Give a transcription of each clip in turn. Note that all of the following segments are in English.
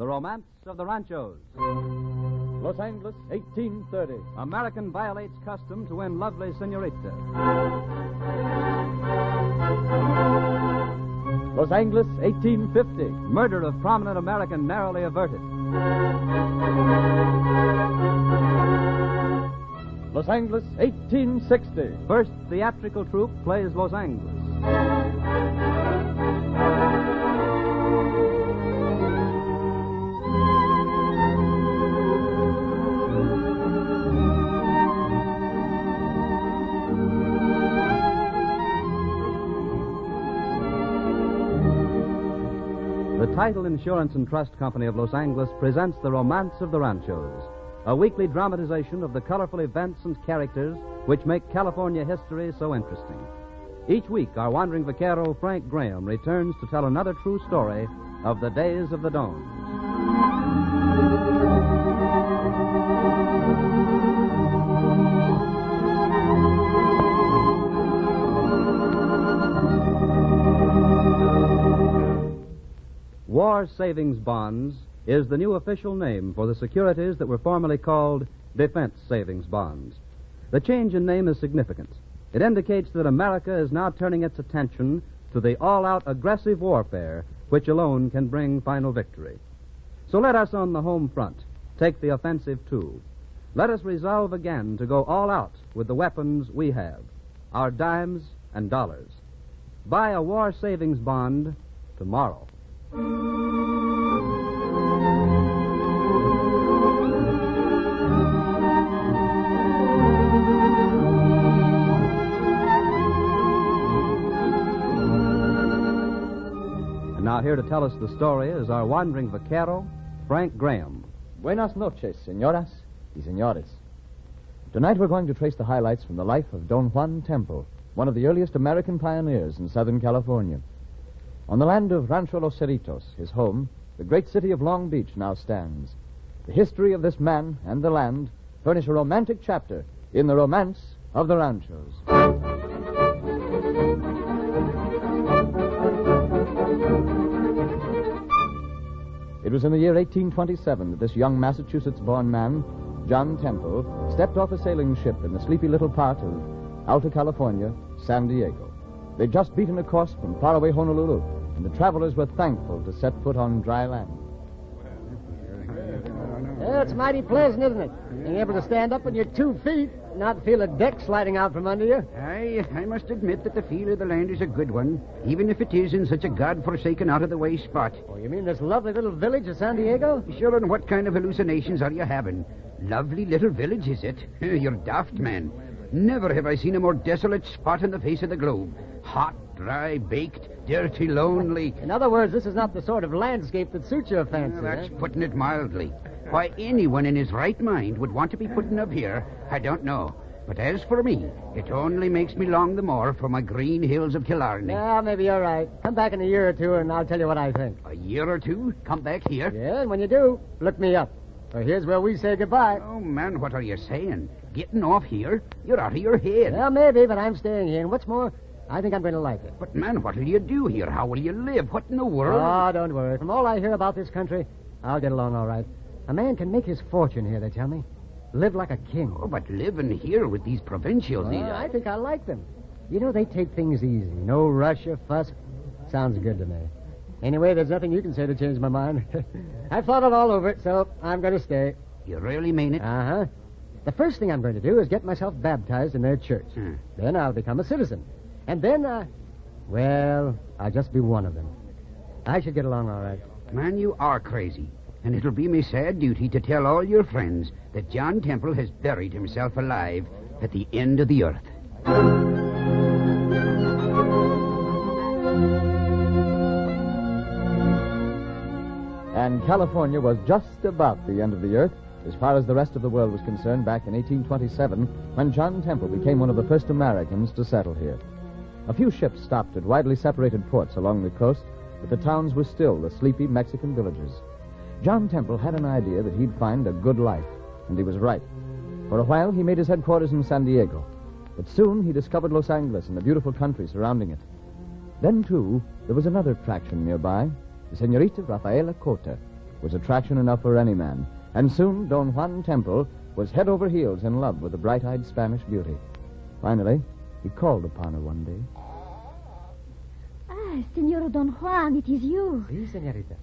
The Romance of the Ranchos. Los Angeles, 1830. American violates custom to win lovely senorita. Los Angeles, 1850. Murder of prominent American narrowly averted. Los Angeles, 1860. First theatrical troupe plays Los Angeles. The Title Insurance and Trust Company of Los Angeles presents The Romance of the Ranchos, a weekly dramatization of the colorful events and characters which make California history so interesting. Each week, our wandering vaquero, Frank Graham, returns to tell another true story of the days of the Domes. War Savings Bonds is the new official name for the securities that were formerly called Defense Savings Bonds. The change in name is significant. It indicates that America is now turning its attention to the all-out aggressive warfare which alone can bring final victory. So let us on the home front take the offensive too. Let us resolve again to go all out with the weapons we have, our dimes and dollars. Buy a War Savings Bond tomorrow. And now here to tell us the story is our wandering vaquero, Frank Graham. Buenas noches, señoras y señores. Tonight we're going to trace the highlights from the life of Don Juan Temple, one of the earliest American pioneers in Southern California. On the land of Rancho Los Cerritos, his home, the great city of Long Beach now stands. The history of this man and the land furnish a romantic chapter in the romance of the Ranchos. It was in the year 1827 that this young Massachusetts-born man, John Temple, stepped off a sailing ship in the sleepy little part of Alta California, San Diego. They'd just beaten a course from faraway Honolulu, and the travelers were thankful to set foot on dry land. Yeah, it's mighty pleasant, isn't it? Being able to stand up on your 2 feet, not feel a deck sliding out from under you. I must admit that the feel of the land is a good one, even if it is in such a God-forsaken, out-of-the-way spot. Oh, you mean this lovely little village of San Diego? Sure, and what kind of hallucinations are you having? Lovely little village, is it? You're daft, man. Never have I seen a more desolate spot on the face of the globe. Hot, dry, baked, dirty, lonely. In other words, this is not the sort of landscape that suits your fancy. That's putting it mildly. Why anyone in his right mind would want to be putting up here, I don't know. But as for me, it only makes me long the more for my green hills of Killarney. Yeah, maybe you're right. Come back in a year or two and I'll tell you what I think. A year or two? Come back here? Yeah, and when you do, look me up. For here's where we say goodbye. Oh, man, what are you saying? Getting off here? You're out of your head. Well, maybe, but I'm staying here. And what's more, I think I'm going to like it. But, man, what'll you do here? How will you live? What in the world? Oh, don't worry. From all I hear about this country, I'll get along all right. A man can make his fortune here, they tell me. Live like a king. Oh, but living here with these provincials... Well, I think I like them. You know, they take things easy. No rush or fuss. Sounds good to me. Anyway, there's nothing you can say to change my mind. I've thought it all over, so I'm going to stay. You really mean it? Uh-huh. The first thing I'm going to do is get myself baptized in their church. Then I'll become a citizen. And then, well, I'll just be one of them. I should get along all right. Man, you are crazy. And it'll be my sad duty to tell all your friends that John Temple has buried himself alive at the end of the earth. And California was just about the end of the earth, as far as the rest of the world was concerned, back in 1827, when John Temple became one of the first Americans to settle here. A few ships stopped at widely separated ports along the coast, but the towns were still the sleepy Mexican villages. John Temple had an idea that he'd find a good life, and he was right. For a while, he made his headquarters in San Diego, but soon he discovered Los Angeles and the beautiful country surrounding it. Then, too, there was another attraction nearby, the Senorita Rafaela Cota, was attraction enough for any man, and soon Don Juan Temple was head over heels in love with the bright-eyed Spanish beauty. Finally, he called upon her one day. Ah, Senor Don Juan, it is you. Sí, señorita.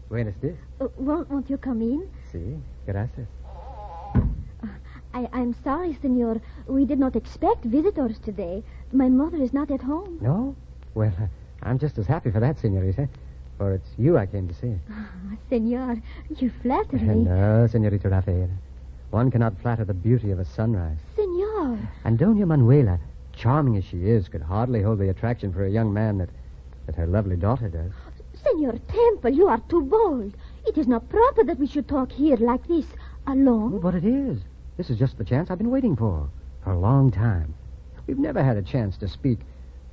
Buenos días. Won't you come in? Sí, gracias. I'm sorry, Senor. We did not expect visitors today. My mother is not at home. No? Well, I'm just as happy for that, señorita. For it's you I came to see. Senor, you flatter me. No, señorita Rafaela. One cannot flatter the beauty of a sunrise. Senor. And Doña Manuela, charming as she is, could hardly hold the attraction for a young man that her lovely daughter does. Senor Temple, you are too bold. It is not proper that we should talk here like this, alone. Oh, but it is. This is just the chance I've been waiting for a long time. We've never had a chance to speak,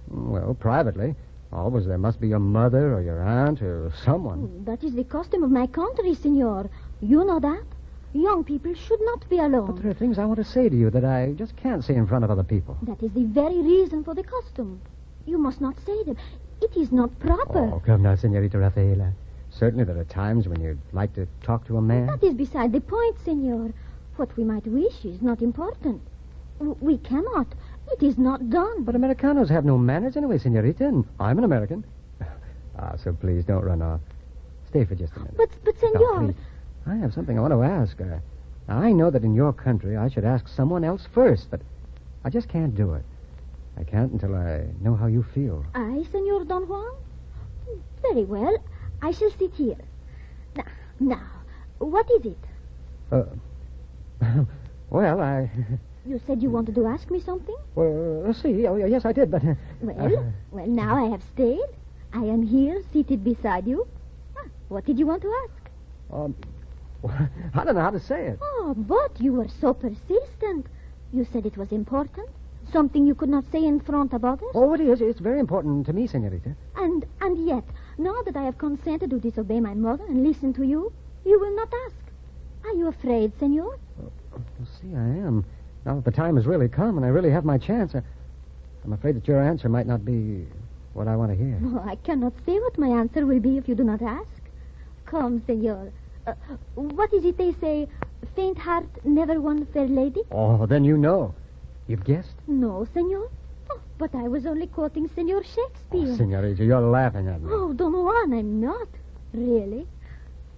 well, privately. Always there must be your mother or your aunt or someone. That is the custom of my country, Senor. You know that. Young people should not be alone. But there are things I want to say to you that I just can't say in front of other people. That is the very reason for the custom. You must not say them. It is not proper. Oh, come now, Senorita Rafaela. Certainly there are times when you'd like to talk to a man. That is beside the point, Senor. What we might wish is not important. We cannot. It is not done. But Americanos have no manners anyway, Senorita, and I'm an American. So please don't run off. Stay for just a minute. But Senor... No, please. I have something I want to ask. I know that in your country I should ask someone else first, but I just can't do it. I can't until I know how you feel. I, Senor Don Juan? Very well. I shall sit here. Now, what is it? Well, I... You said you wanted to ask me something? Well, let's see. Oh, yes, I did, but... Well, now I have stayed. I am here, seated beside you. What did you want to ask? I don't know how to say it. Oh, but you were so persistent. You said it was important. Something you could not say in front of others. Oh, it is. It's very important to me, Senorita. And yet, now that I have consented to disobey my mother and listen to you, you will not ask. Are you afraid, Senor? Well, see, I am. Now that the time has really come and I really have my chance, I'm afraid that your answer might not be what I want to hear. Oh, I cannot say what my answer will be if you do not ask. Come, Senor. What is it they say? Faint heart never won fair lady? Oh, then you know. You've guessed? No, Senor. Oh, but I was only quoting Senor Shakespeare. Oh, Senorita, you're laughing at me. Oh, Don Juan, I'm not. Really?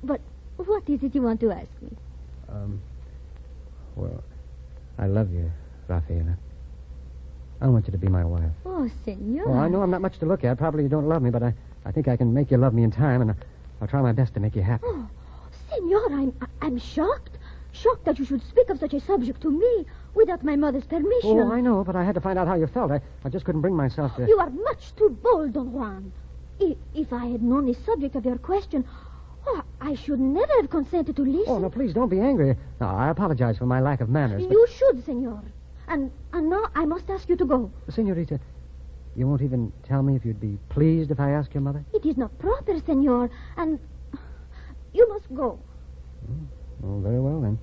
But what is it you want to ask me? Well, I love you, Rafaela. I want you to be my wife. Oh, Senor. Oh, I know I'm not much to look at. Probably you don't love me, but I think I can make you love me in time, and I'll try my best to make you happy. Oh, Senor, I'm shocked. Shocked that you should speak of such a subject to me without my mother's permission. Oh, I know, but I had to find out how you felt. I just couldn't bring myself to... You are much too bold, Don Juan. If I had known the subject of your question, I should never have consented to listen. Oh, no, please don't be angry. No, I apologize for my lack of manners. But... You should, Senor. And now I must ask you to go. Senorita, you won't even tell me if you'd be pleased if I ask your mother? It is not proper, Senor, and you must go. Oh, very well, then.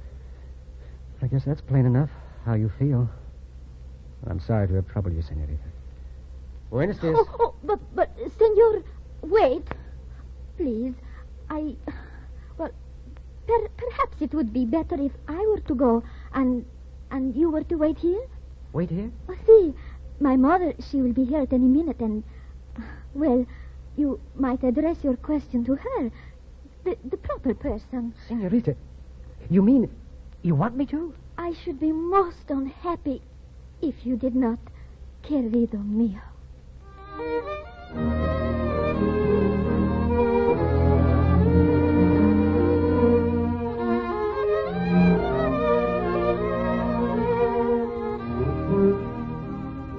I guess that's plain enough, how you feel. I'm sorry to have troubled you, Senorita. Buenos dias. Oh, but, Senor, wait. Please, perhaps it would be better if I were to go and you were to wait here. Wait here? Oh, see, my mother, she will be here at any minute, and, well, you might address your question to her, the proper person. Senorita, you mean you want me to? I should be most unhappy if you did not, querido mío.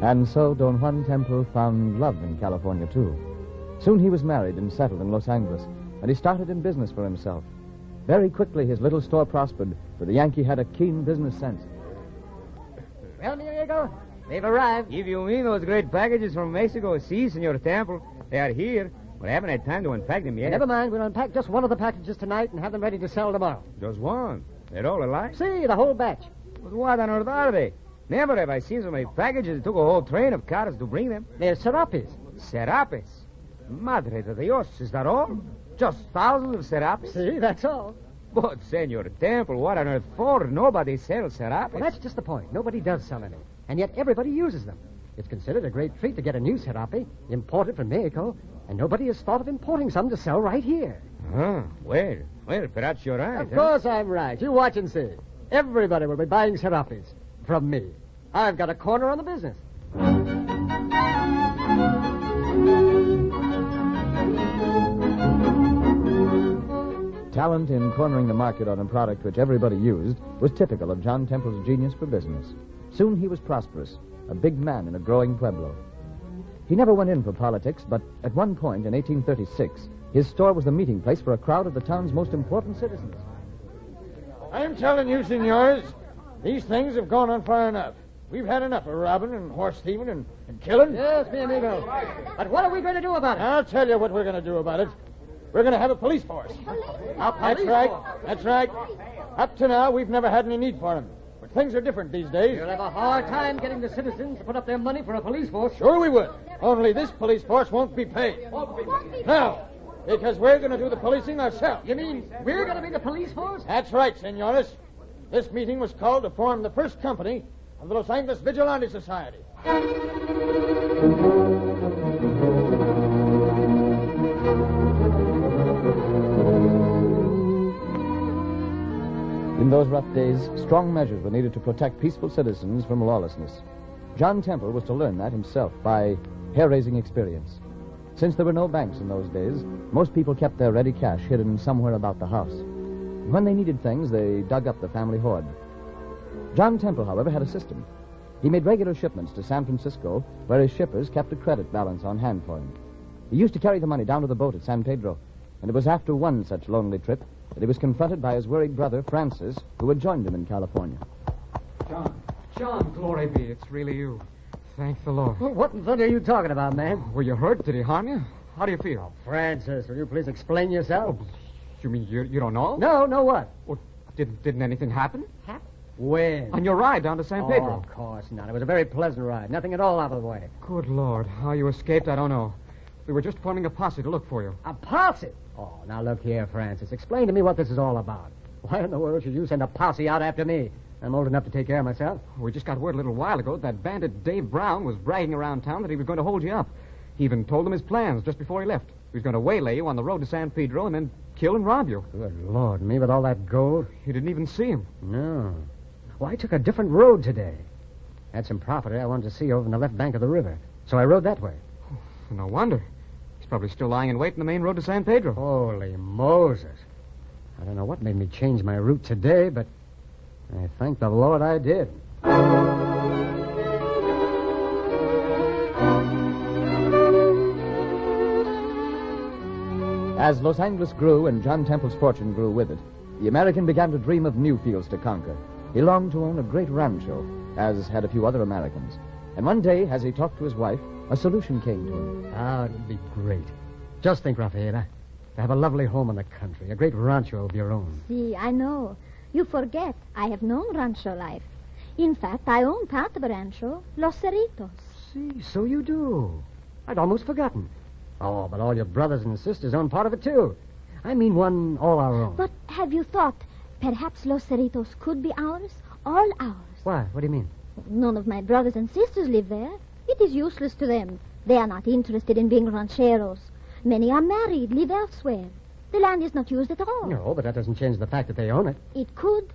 And so Don Juan Temple found love in California, too. Soon he was married and settled in Los Angeles, and he started in business for himself. Very quickly, his little store prospered, for the Yankee had a keen business sense. Well, here you go. They've arrived. If you mean those great packages from Mexico, si, Senor Temple. They are here, but I haven't had time to unpack them yet. Never mind. We'll unpack just one of the packages tonight and have them ready to sell tomorrow. Just one. They're all alike. See, the whole batch. But what on earth are they? Never have I seen so many packages. It took a whole train of cars to bring them. They're serapes. Serapes. Madre de Dios, is that all? Just thousands of serapes? See, that's all. But, Senor Temple, what on earth for? Nobody sells serapes. Well, that's just the point. Nobody does sell any. And yet everybody uses them. It's considered a great treat to get a new serape, imported from Mexico, and nobody has thought of importing some to sell right here. Well, perhaps you're right. Of course I'm right. You watch and see. Everybody will be buying serapes from me. I've got a corner on the business. Talent in cornering the market on a product which everybody used was typical of John Temple's genius for business. Soon he was prosperous, a big man in a growing pueblo. He never went in for politics, but at one point in 1836, his store was the meeting place for a crowd of the town's most important citizens. I'm telling you, senors, these things have gone on far enough. We've had enough of robbing and horse thieving and killing. Yes, mi amigo. But what are we going to do about it? I'll tell you what we're going to do about it. We're going to have a police force. That's right. Up to now, we've never had any need for them. But things are different these days. You'll have a hard time getting the citizens to put up their money for a police force. Sure we would. Only this police force won't be paid. No, because we're going to do the policing ourselves. You mean we're going to be the police force? That's right, senores. This meeting was called to form the first company of the Los Angeles Vigilante Society. In those rough days, strong measures were needed to protect peaceful citizens from lawlessness. John Temple was to learn that himself by hair-raising experience. Since there were no banks in those days, most people kept their ready cash hidden somewhere about the house. When they needed things, they dug up the family hoard. John Temple, however, had a system. He made regular shipments to San Francisco, where his shippers kept a credit balance on hand for him. He used to carry the money down to the boat at San Pedro, and it was after one such lonely trip that he was confronted by his worried brother, Francis, who had joined him in California. John, glory be, it's really you. Thank the Lord. Well, what in thunder are you talking about, man? Were you hurt? Did he harm you? How do you feel? Francis, will you please explain yourself? You mean you don't know? No, what? Well, didn't anything happen? When? On your ride down to San Pedro? Oh, of course not. It was a very pleasant ride. Nothing at all out of the way. Good Lord. How you escaped, I don't know. We were just forming a posse to look for you. A posse? Oh, now look here, Francis. Explain to me what this is all about. Why in the world should you send a posse out after me? I'm old enough to take care of myself. We just got word a little while ago that bandit Dave Brown was bragging around town that he was going to hold you up. He even told them his plans just before he left. He was going to waylay you on the road to San Pedro and then kill and rob you. Good Lord, me with all that gold? You didn't even see him. No. Well, I took a different road today. I had some property I wanted to see over on the left bank of the river, so I rode that way. No wonder. He's probably still lying in wait on the main road to San Pedro. Holy Moses. I don't know what made me change my route today, but I thank the Lord I did. As Los Angeles grew and John Temple's fortune grew with it, the American began to dream of new fields to conquer. He longed to own a great rancho, as had a few other Americans. And one day, as he talked to his wife, a solution came to him. Ah, it'd be great. Just think, Rafaela, to have a lovely home in the country, a great rancho of your own. See, I know. You forget, I have known rancho life. In fact, I own part of a rancho, Los Cerritos. See, so you do. I'd almost forgotten. Oh, but all your brothers and sisters own part of it, too. I mean one all our own. But have you thought perhaps Los Cerritos could be ours? All ours. Why? What do you mean? None of my brothers and sisters live there. It is useless to them. They are not interested in being rancheros. Many are married, live elsewhere. The land is not used at all. No, but that doesn't change the fact that they own it. It could.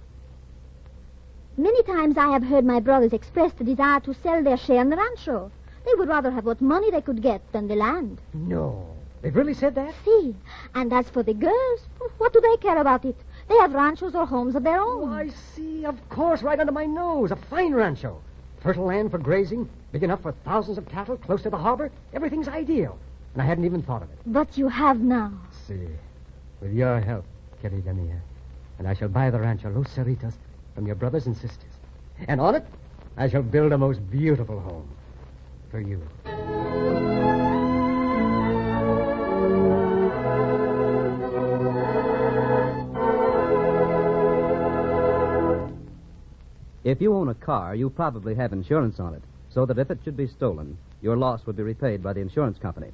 Many times I have heard my brothers express the desire to sell their share in the rancho. They would rather have what money they could get than the land. No. They've really said that? See. And as for the girls, what do they care about it? They have ranchos or homes of their own. Oh, I see. Of course, right under my nose. A fine rancho. Fertile land for grazing, big enough for thousands of cattle, close to the harbor. Everything's ideal. And I hadn't even thought of it. But you have now. See. With your help, querida mia. And I shall buy the rancho Los Cerritos from your brothers and sisters. And on it, I shall build a most beautiful home. For you. If you own a car, you probably have insurance on it, so that if it should be stolen, your loss would be repaid by the insurance company.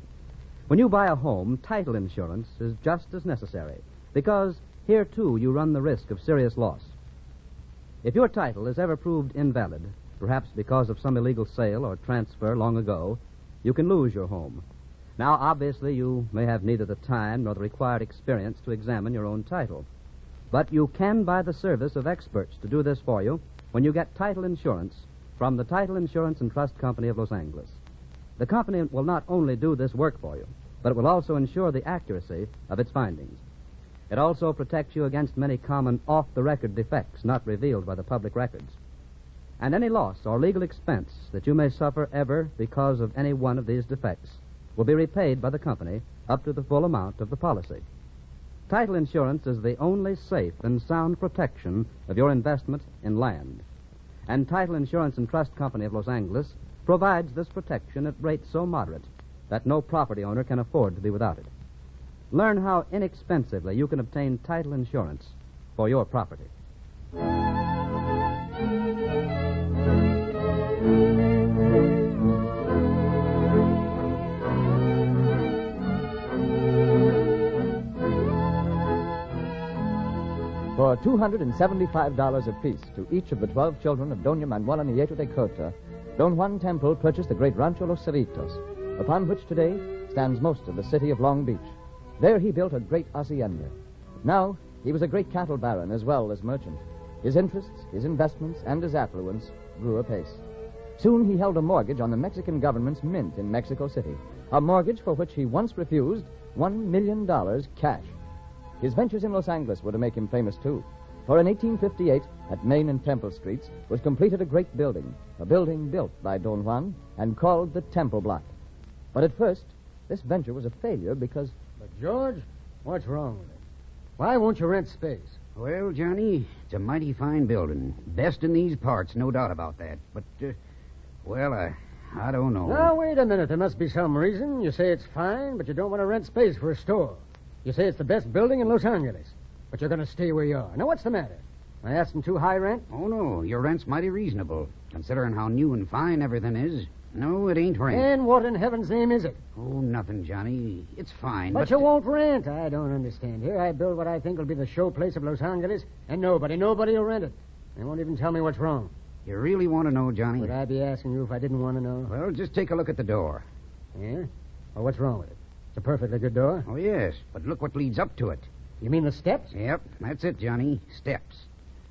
When you buy a home, title insurance is just as necessary because here, too, you run the risk of serious loss. If your title is ever proved invalid, perhaps because of some illegal sale or transfer long ago, you can lose your home. Now, obviously, you may have neither the time nor the required experience to examine your own title. But you can buy the service of experts to do this for you when you get title insurance from the Title Insurance and Trust Company of Los Angeles. The company will not only do this work for you, but it will also ensure the accuracy of its findings. It also protects you against many common off-the-record defects not revealed by the public records. And any loss or legal expense that you may suffer ever because of any one of these defects will be repaid by the company up to the full amount of the policy. Title insurance is the only safe and sound protection of your investment in land. And Title Insurance and Trust Company of Los Angeles provides this protection at rates so moderate that no property owner can afford to be without it. Learn how inexpensively you can obtain title insurance for your property. For $275 apiece to each of the 12 children of Doña Manuela Nieto de Cota, Don Juan Temple purchased the great Rancho Los Cerritos, upon which today stands most of the city of Long Beach. There he built a great hacienda. Now, he was a great cattle baron as well as merchant. His interests, his investments, and his affluence grew apace. Soon he held a mortgage on the Mexican government's mint in Mexico City, a mortgage for which he once refused $1 million cash. His ventures in Los Angeles were to make him famous, too. For in 1858, at Main and Temple Streets, was completed a great building, a building built by Don Juan and called the Temple Block. But at first, this venture was a failure because... But, George, what's wrong with it? Why won't you rent space? Well, Johnny, it's a mighty fine building. Best in these parts, no doubt about that. But, I don't know. Now, wait a minute. There must be some reason. You say it's fine, but you don't want to rent space for a store. You say it's the best building in Los Angeles, but you're going to stay where you are. Now, what's the matter? Am I asking too high rent? Oh, no. Your rent's mighty reasonable, considering how new and fine everything is. No, it ain't rent. And what in heaven's name is it? Oh, nothing, Johnny. It's fine, But you won't rent. I don't understand. Here I build what I think will be the showplace of Los Angeles, and nobody will rent it. They won't even tell me what's wrong. You really want to know, Johnny? Would I be asking you if I didn't want to know? Well, just take a look at the door. Yeah? Well, what's wrong with it? It's a perfectly good door. Oh, yes, but look what leads up to it. You mean the steps? Yep, that's it, Johnny. Steps.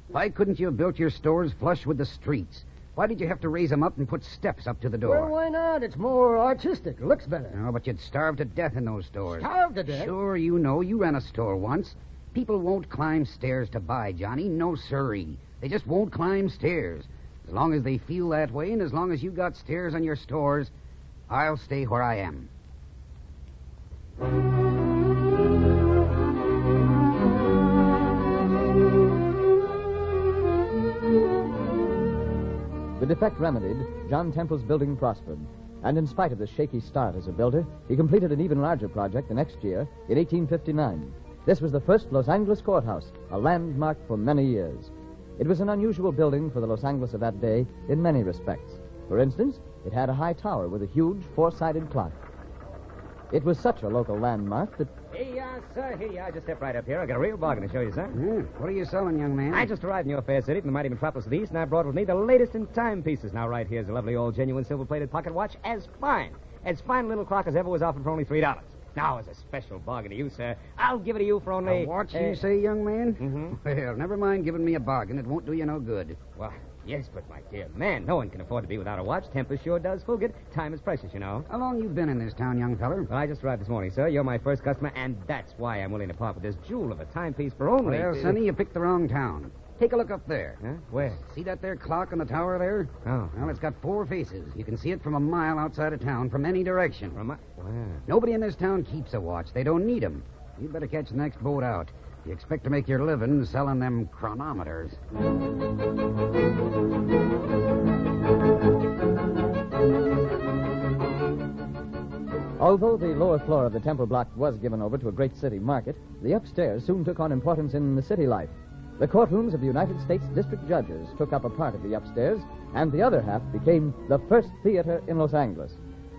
Why couldn't you have built your stores flush with the streets? Why did you have to raise them up and put steps up to the door? Well, why not? It's more artistic. It looks better. No, but you'd starve to death in those stores. Starve to death? Sure, you know. You ran a store once. People won't climb stairs to buy, Johnny. No siree. They just won't climb stairs. As long as they feel that way and as long as you got stairs on your stores, I'll stay where I am. The defect remedied, John Temple's building prospered. And in spite of the shaky start as a builder, he completed an even larger project the next year, in 1859. This was the first Los Angeles courthouse, a landmark for many years. It was an unusual building for the Los Angeles of that day in many respects. For instance, it had a high tower with a huge four-sided clock. It was such a local landmark that... Hey, sir, here you are. Just step right up here. I got a real bargain to show you, sir. What are you selling, young man? I just arrived in your fair city from the mighty metropolis of the East, and I brought with me the latest in timepieces. Now, right here's a lovely old genuine silver-plated pocket watch, as fine a little clock as ever was offered for only $3. Now, as a special bargain to you, sir, I'll give it to you for only... A watch, you say, young man? Mm-hmm. Well, never mind giving me a bargain. It won't do you no good. Well, yes, but my dear man, no one can afford to be without a watch. Temper sure does forget. Time is precious, you know. How long you been in this town, young feller? Well, I just arrived this morning, sir. You're my first customer, and that's why I'm willing to part with this jewel of a timepiece for only... Well, Sonny, you picked the wrong town. Take a look up there. Huh? Where? See that there clock on the tower there? Oh. Well, it's got 4 faces. You can see it from a mile outside of town from any direction. Wow. Nobody in this town keeps a watch. They don't need 'em. You'd better catch the next boat out. You expect to make your living selling them chronometers. Although the lower floor of the Temple Block was given over to a great city market, the upstairs soon took on importance in the city life. The courtrooms of the United States District Judges took up a part of the upstairs, and the other half became the first theater in Los Angeles.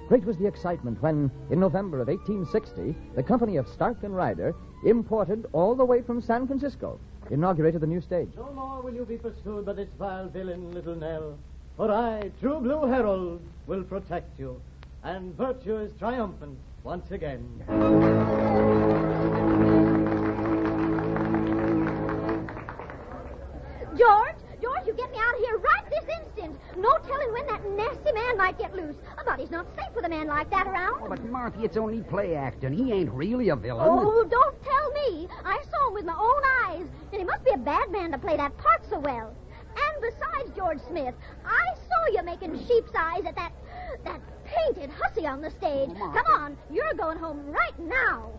Great was the excitement when, in November of 1860, the company of Stark and Ryder, imported all the way from San Francisco, inaugurated the new stage. No more will you be pursued by this vile villain, Little Nell. For I, True Blue Herald, will protect you. And virtue is triumphant once again. George, you get me out of here right this instant. No telling when that nasty man might get loose. A body's not safe with a man like that around. Oh, but Marthy, it's only play acting. He ain't really a villain. Oh, don't tell me. I saw him with my own eyes. And he must be a bad man to play that part so well. And besides, George Smith, I saw you making sheep's eyes at that painted hussy on the stage. Oh, come on, you're going home right now.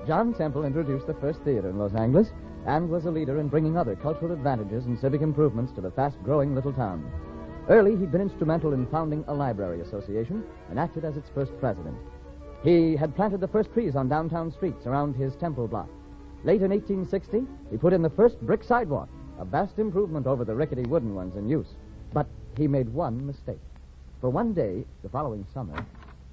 John Temple introduced the first theater in Los Angeles and was a leader in bringing other cultural advantages and civic improvements to the fast-growing little town. Early, he'd been instrumental in founding a library association and acted as its first president. He had planted the first trees on downtown streets around his Temple block. Late in 1860, he put in the first brick sidewalk, a vast improvement over the rickety wooden ones in use. But he made one mistake. For one day, the following summer...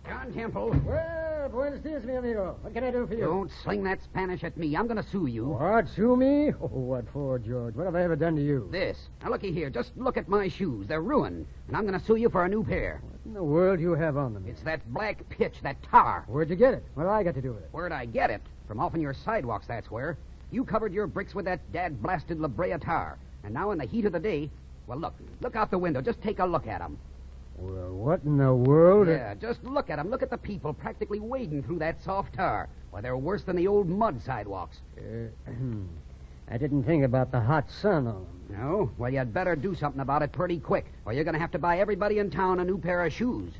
John Temple. Well, buenos dias, mi amigo. What can I do for you? Don't sling that Spanish at me. I'm going to sue you. What, sue me? Oh, what for, George? What have I ever done to you? This. Now, looky here. Just look at my shoes. They're ruined. And I'm going to sue you for a new pair. What in the world do you have on them? It's that black pitch, that tar. Where'd you get it? What do I got to do with it? Where'd I get it? From off on your sidewalks, that's where. You covered your bricks with that dad-blasted La Brea tar. And now in the heat of the day... Well, look out the window. Just take a look at them. Well, what in the world? Yeah, just look at them. Look at the people practically wading through that soft tar. Why, they're worse than the old mud sidewalks. I didn't think about the hot sun on them. No? Well, you'd better do something about it pretty quick, or you're going to have to buy everybody in town a new pair of shoes.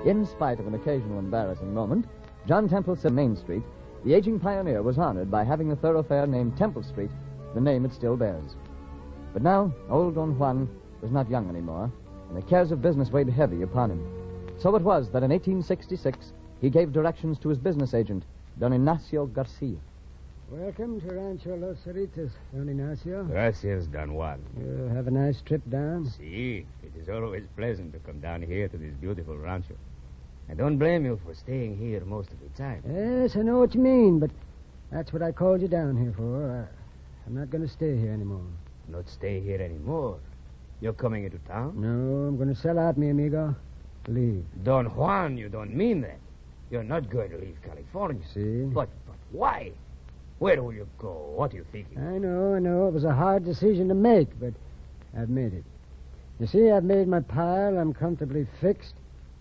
In spite of an occasional embarrassing moment, John Temple said Main Street, the aging pioneer was honored by having a thoroughfare named Temple Street, the name it still bears. But now, old Don Juan was not young anymore, and the cares of business weighed heavy upon him. So it was that in 1866, he gave directions to his business agent, Don Ignacio Garcia. Welcome to Rancho Los Cerritos, Don Ignacio. Gracias, Don Juan. You have a nice trip down? Si, it is always pleasant to come down here to this beautiful rancho. I don't blame you for staying here most of the time. Yes, I know what you mean, but that's what I called you down here for. I'm not going to stay here anymore. Not stay here anymore. You're coming into town? No, I'm going to sell out, mi amigo. Leave. Don Juan, you don't mean that. You're not going to leave California. See? But why? Where will you go? What are you thinking? I know. It was a hard decision to make, but I've made it. You see, I've made my pile. I'm comfortably fixed.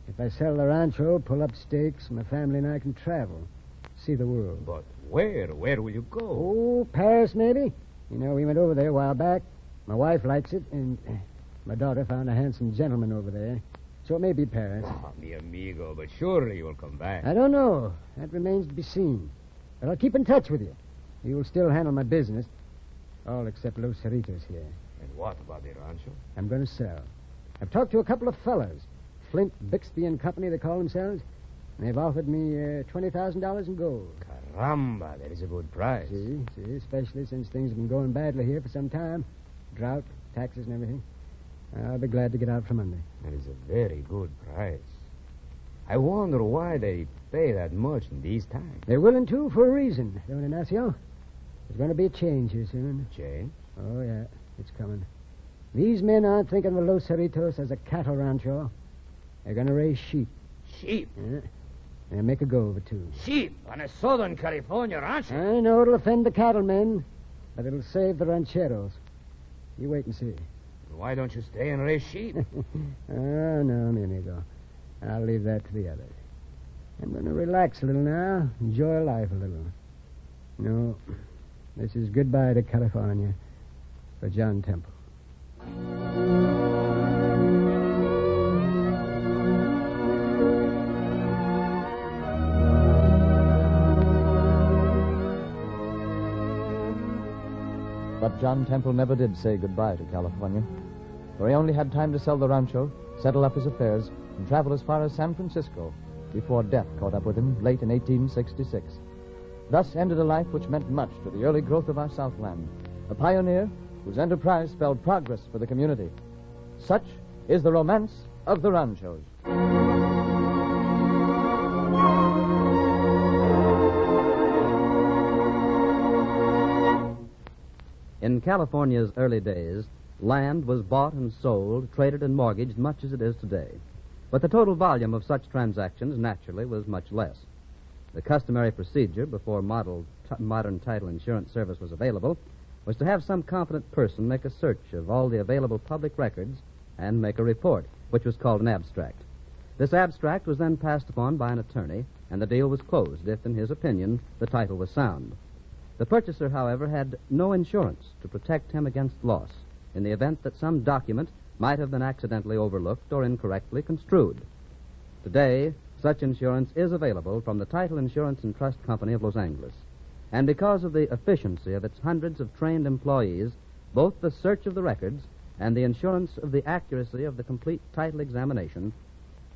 If I sell the rancho, pull up stakes, my family and I can travel, see the world. But where? Where will you go? Oh, Paris, maybe. You know, we went over there a while back. My wife likes it, and my daughter found a handsome gentleman over there. So it may be Paris. Oh, mi amigo, but surely you will come back. I don't know. That remains to be seen. But I'll keep in touch with you. You will still handle my business, all except Los Cerritos here. And what about the rancho? I'm going to sell. I've talked to a couple of fellas. Flint, Bixby and Company, they call themselves. And they've offered me $20,000 in gold. Caramba, that is a good price. See, especially since things have been going badly here for some time. Drought, taxes and everything. I'll be glad to get out from under. That is a very good price. I wonder why they pay that much in these times. They're willing to for a reason, Don Ignacio. There's going to be a change here soon. Change? Oh, yeah, it's coming. These men aren't thinking of Los Cerritos as a cattle rancho. They're going to raise sheep. Sheep? Yeah. They'll make a go of it, too. Sheep on a Southern California rancho? I know it'll offend the cattlemen, but it'll save the rancheros. You wait and see. Why don't you stay and raise sheep? Oh, no, mi amigo. I'll leave that to the others. I'm going to relax a little now, enjoy life a little. No, this is goodbye to California for John Temple. But John Temple never did say goodbye to California, for he only had time to sell the rancho, settle up his affairs, and travel as far as San Francisco, before death caught up with him late in 1866. Thus ended a life which meant much to the early growth of our Southland, a pioneer whose enterprise spelled progress for the community. Such is the romance of the Ranchos. In California's early days, land was bought and sold, traded and mortgaged much as it is today. But the total volume of such transactions, naturally, was much less. The customary procedure before modern title insurance service was available was to have some competent person make a search of all the available public records and make a report, which was called an abstract. This abstract was then passed upon by an attorney, and the deal was closed if, in his opinion, the title was sound. The purchaser, however, had no insurance to protect him against loss in the event that some document might have been accidentally overlooked or incorrectly construed. Today, such insurance is available from the Title Insurance and Trust Company of Los Angeles. And because of the efficiency of its hundreds of trained employees, both the search of the records and the insurance of the accuracy of the complete title examination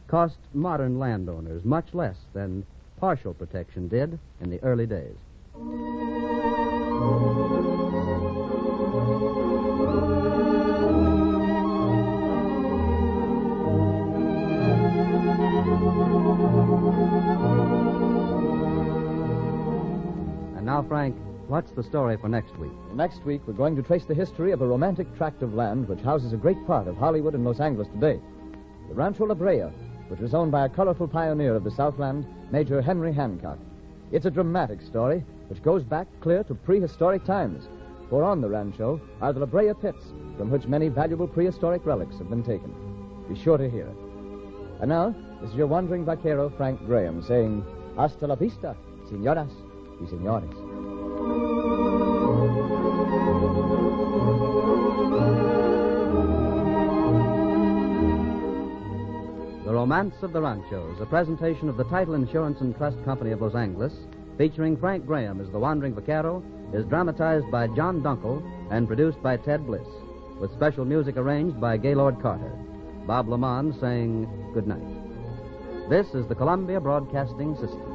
cost modern landowners much less than partial protection did in the early days. And now, Frank, what's the story for next week? Next week, we're going to trace the history of a romantic tract of land which houses a great part of Hollywood and Los Angeles today. The Rancho La Brea, which was owned by a colorful pioneer of the Southland, Major Henry Hancock. It's a dramatic story which goes back clear to prehistoric times, for on the rancho are the La Brea pits, from which many valuable prehistoric relics have been taken. Be sure to hear it. And now, this is your wandering vaquero, Frank Graham, saying, Hasta la vista, señoras y señores. The Romance of the Ranchos, a presentation of the Title Insurance and Trust Company of Los Angeles, featuring Frank Graham as the wandering vaquero, is dramatized by John Dunkel and produced by Ted Bliss, with special music arranged by Gaylord Carter. Bob Lamont saying good night. This is the Columbia Broadcasting System.